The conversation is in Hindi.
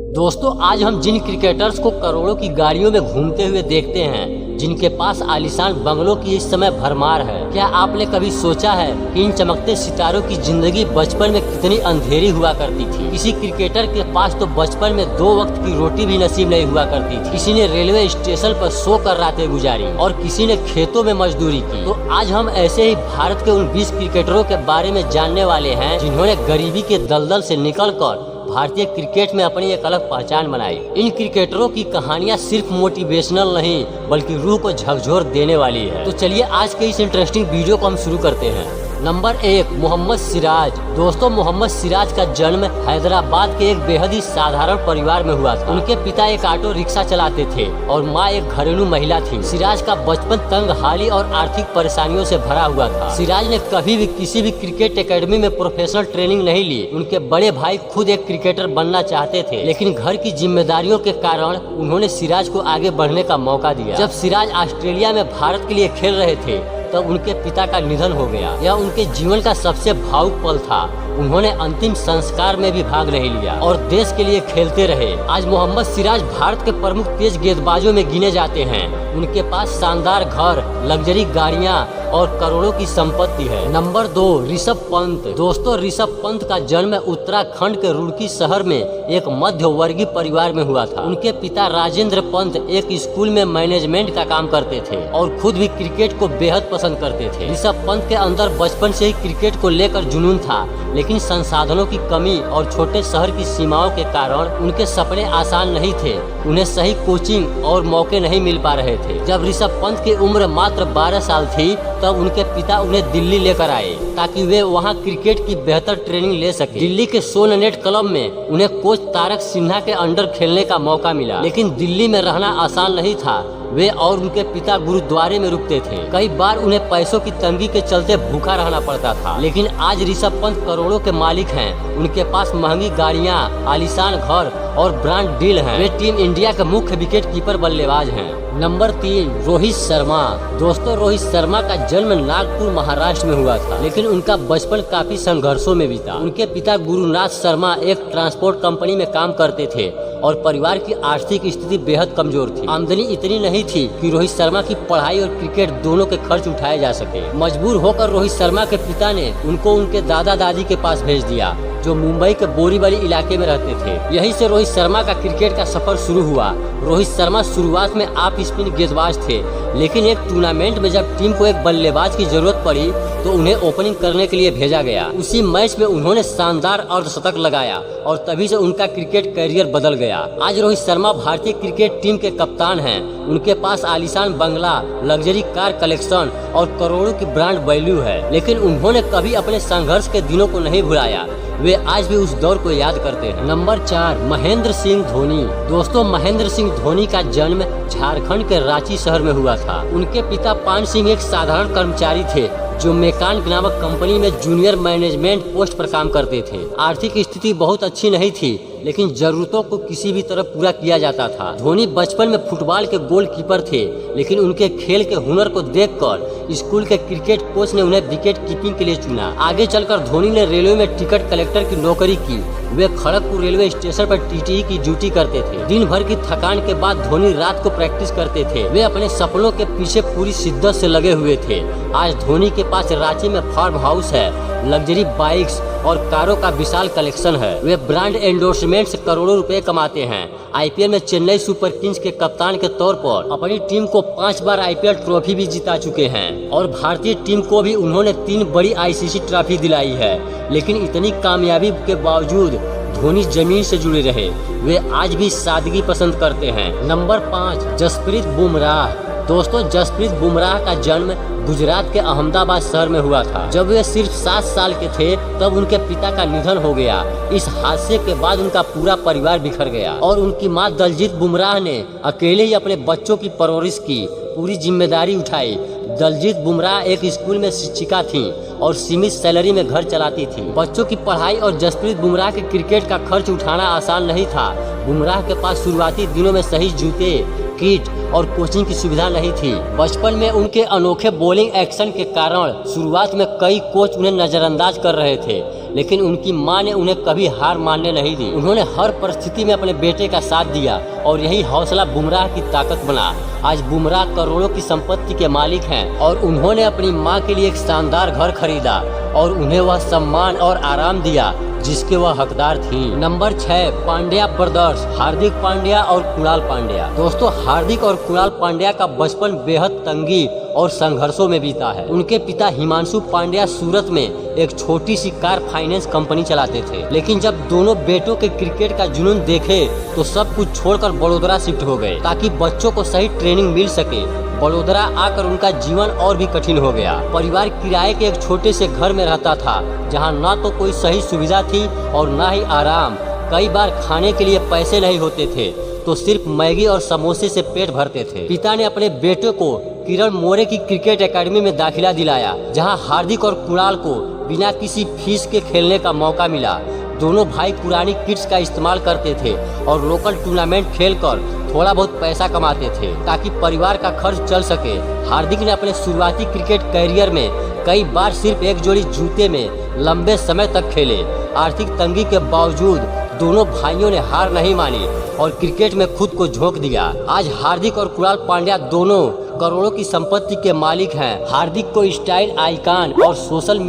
दोस्तों आज हम जिन क्रिकेटर्स को करोड़ों की गाड़ियों में घूमते हुए देखते हैं, जिनके पास आलीशान बंगलों की इस समय भरमार है, क्या आपने कभी सोचा है कि इन चमकते सितारों की जिंदगी बचपन में कितनी अंधेरी हुआ करती थी। किसी क्रिकेटर के पास तो बचपन में 2 वक्त की रोटी भी नसीब नहीं हुआ करती थी। किसी ने रेलवे स्टेशन पर सो कर रातें गुजारी और किसी ने खेतों में मजदूरी की। तो आज हम ऐसे ही भारत के उन 20 क्रिकेटरों के बारे में जानने वाले हैं जिन्होंने गरीबी के दलदल से निकलकर भारतीय क्रिकेट में अपनी एक अलग पहचान बनाई। इन क्रिकेटरों की कहानियां सिर्फ मोटिवेशनल नहीं बल्कि रूह को झकझोर देने वाली है। तो चलिए आज के इस इंटरेस्टिंग वीडियो को हम शुरू करते हैं। नंबर 1, मोहम्मद सिराज। दोस्तों मोहम्मद सिराज का जन्म हैदराबाद के एक बेहद ही साधारण परिवार में हुआ था। उनके पिता एक ऑटो रिक्शा चलाते थे और माँ एक घरेलू महिला थी। सिराज का बचपन तंगहाली और आर्थिक परेशानियों से भरा हुआ था। सिराज ने कभी भी किसी भी क्रिकेट एकेडमी में प्रोफेशनल ट्रेनिंग नहीं ली। उनके बड़े भाई खुद एक क्रिकेटर बनना चाहते थे, लेकिन घर की जिम्मेदारियों के कारण उन्होंने सिराज को आगे बढ़ने का मौका दिया। जब सिराज ऑस्ट्रेलिया में भारत के लिए खेल रहे थे तब उनके पिता का निधन हो गया। यह उनके जीवन का सबसे भावुक पल था। उन्होंने अंतिम संस्कार में भी भाग नहीं लिया और देश के लिए खेलते रहे। आज मोहम्मद सिराज भारत के प्रमुख तेज गेंदबाजों में गिने जाते हैं। उनके पास शानदार घर, लग्जरी गाड़ियां और करोड़ों की संपत्ति है। नंबर 2, ऋषभ पंत। दोस्तों ऋषभ पंत का जन्म उत्तराखंड के रुड़की शहर में एक मध्य वर्गीय परिवार में हुआ था। उनके पिता राजेंद्र पंत एक स्कूल में मैनेजमेंट का काम करते थे और खुद भी क्रिकेट को बेहद पसंद करते थे। ऋषभ पंत के अंदर बचपन से ही क्रिकेट को लेकर जुनून था, लेकिन संसाधनों की कमी और छोटे शहर की सीमाओं के कारण उनके सपने आसान नहीं थे। उन्हें सही कोचिंग और मौके नहीं मिल पा रहे थे। जब ऋषभ पंत की उम्र मात्र 12 साल थी तब उनके पिता उन्हें दिल्ली लेकर आए ताकि वे वहां क्रिकेट की बेहतर ट्रेनिंग ले सके। दिल्ली के सोननेट क्लब में उन्हें कोच तारक सिन्हा के अंडर खेलने का मौका मिला, लेकिन दिल्ली में रहना आसान नहीं था। वे और उनके पिता गुरुद्वारे में रुकते थे। कई बार उन्हें पैसों की तंगी के चलते भूखा रहना पड़ता था, लेकिन आज ऋषभ पंत करोड़ों के मालिक हैं। उनके पास महंगी गाड़ियां, आलीशान घर और ब्रांड डील हैं। वे टीम इंडिया के मुख्य विकेट कीपर बल्लेबाज हैं। नंबर 3, रोहित शर्मा। दोस्तों रोहित शर्मा का जन्म नागपुर महाराष्ट्र में हुआ था, लेकिन उनका बचपन काफी संघर्षों में बीता। उनके पिता गुरुनाथ शर्मा एक ट्रांसपोर्ट कंपनी में काम करते थे और परिवार की आर्थिक स्थिति बेहद कमजोर थी। आमदनी इतनी नहीं थी कि रोहित शर्मा की पढ़ाई और क्रिकेट दोनों के खर्च उठाए जा सके। मजबूर होकर रोहित शर्मा के पिता ने उनको उनके दादा दादी के पास भेज दिया, जो मुंबई के बोरीवली इलाके में रहते थे। यहीं से रोहित शर्मा का क्रिकेट का सफर शुरू हुआ। रोहित शर्मा शुरुआत में ऑफ स्पिन गेंदबाज थे, लेकिन एक टूर्नामेंट में जब टीम को एक बल्लेबाज की जरूरत पड़ी तो उन्हें ओपनिंग करने के लिए भेजा गया। उसी मैच में उन्होंने शानदार अर्धशतक लगाया और तभी से उनका क्रिकेट करियर बदल गया। आज रोहित शर्मा भारतीय क्रिकेट टीम के कप्तान हैं। उनके पास आलीशान बंगला, लग्जरी कार कलेक्शन और करोड़ों की ब्रांड वैल्यू है, लेकिन उन्होंने कभी अपने संघर्ष के दिनों को नहीं भुलाया। वे आज भी उस दौर को याद करते हैं। नंबर 4, महेंद्र सिंह धोनी। दोस्तों महेंद्र सिंह धोनी का जन्म झारखंड के रांची शहर में हुआ था। उनके पिता पान सिंह एक साधारण कर्मचारी थे जो मेकान नामक कंपनी में जूनियर मैनेजमेंट पोस्ट पर काम करते थे। आर्थिक स्थिति बहुत अच्छी नहीं थी, लेकिन जरूरतों को किसी भी तरह पूरा किया जाता था। धोनी बचपन में फुटबॉल के गोलकीपर थे, लेकिन उनके खेल के हुनर को देखकर स्कूल के क्रिकेट कोच ने उन्हें विकेट कीपिंग के लिए चुना। आगे चलकर धोनी ने रेलवे में टिकट कलेक्टर की नौकरी की। वे खड़गपुर रेलवे स्टेशन पर टीटीई की ड्यूटी करते थे। दिन भर की थकान के बाद धोनी रात को प्रैक्टिस करते थे। वे अपने सपनों के पीछे पूरी शिद्दत से लगे हुए थे। आज धोनी के पास रांची में फार्म हाउस है, लग्जरी बाइक्स और कारों का विशाल कलेक्शन है। वे ब्रांड एंडोर्समेंट से करोड़ों रुपए कमाते हैं। आईपीएल में चेन्नई सुपर किंग्स के कप्तान के तौर पर अपनी टीम को 5 बार आईपीएल ट्रॉफी भी जिता चुके हैं और भारतीय टीम को भी उन्होंने 3 बड़ी आईसीसी ट्रॉफी दिलाई है। लेकिन इतनी कामयाबी के बावजूद धोनी जमीन से जुड़े रहे। वे आज भी सादगी पसंद करते हैं। नंबर 5, जसप्रीत बुमराह। दोस्तों जसप्रीत बुमराह का जन्म गुजरात के अहमदाबाद शहर में हुआ था। जब वे सिर्फ 7 साल के थे तब उनके पिता का निधन हो गया। इस हादसे के बाद उनका पूरा परिवार बिखर गया और उनकी मां दलजीत बुमराह ने अकेले ही अपने बच्चों की परवरिश की, पूरी जिम्मेदारी उठाई। दलजीत बुमराह एक स्कूल में शिक्षिका थीं और सीमित सैलरी में घर चलाती थी। बच्चों की पढ़ाई और जसप्रीत बुमराह के क्रिकेट का खर्च उठाना आसान नहीं था। बुमराह के पास शुरुआती दिनों में सही जूते, किट और कोचिंग की सुविधा नहीं थी। बचपन में उनके अनोखे बॉलिंग एक्शन के कारण शुरुआत में कई कोच उन्हें नजरअंदाज कर रहे थे, लेकिन उनकी मां ने उन्हें कभी हार मानने नहीं दी। उन्होंने हर परिस्थिति में अपने बेटे का साथ दिया और यही हौसला बुमराह की ताकत बना। आज बुमराह करोड़ों की संपत्ति के मालिक हैं और उन्होंने अपनी मां के लिए एक शानदार घर खरीदा और उन्हें वह सम्मान और आराम दिया जिसके वह हकदार थी। नंबर 6, पांड्या ब्रदर्स, हार्दिक पांड्या और कुणाल पांड्या। दोस्तों, हार्दिक और कुणाल पांड्या का बचपन बेहद तंगी और संघर्षों में बीता है। उनके पिता हिमांशु पांड्या सूरत में एक छोटी सी कार फाइनेंस कंपनी चलाते थे, लेकिन जब दोनों बेटों के क्रिकेट का जुनून देखे तो सब कुछ छोड़कर बड़ौदा शिफ्ट हो गए ताकि बच्चों को सही ट्रेनिंग मिल सके। बड़ौदा आकर उनका जीवन और भी कठिन हो गया। परिवार किराए के एक छोटे से घर में रहता था जहां न तो कोई सही सुविधा थी और न ही आराम। कई बार खाने के लिए पैसे नहीं होते थे तो सिर्फ मैगी और समोसे से पेट भरते थे। पिता ने अपने बेटे को किरण मोरे की क्रिकेट एकेडमी में दाखिला दिलाया जहां हार्दिक और कुणाल को बिना किसी फीस के खेलने का मौका मिला। दोनों भाई पुरानी किट्स का इस्तेमाल करते थे और लोकल टूर्नामेंट खेलकर थोड़ा बहुत पैसा कमाते थे ताकि परिवार का खर्च चल सके। हार्दिक ने अपने शुरुआती क्रिकेट कैरियर में कई बार सिर्फ एक जोड़ी जूते में लंबे समय तक खेले। आर्थिक तंगी के बावजूद दोनों भाइयों ने हार नहीं मानी और क्रिकेट में खुद को झोंक दिया। आज हार्दिक और कुणाल पांड्या दोनों करोड़ों की संपत्ति के मालिक हैं। हार्दिक को स्टाइल आइकॉन और सोशल मीडिया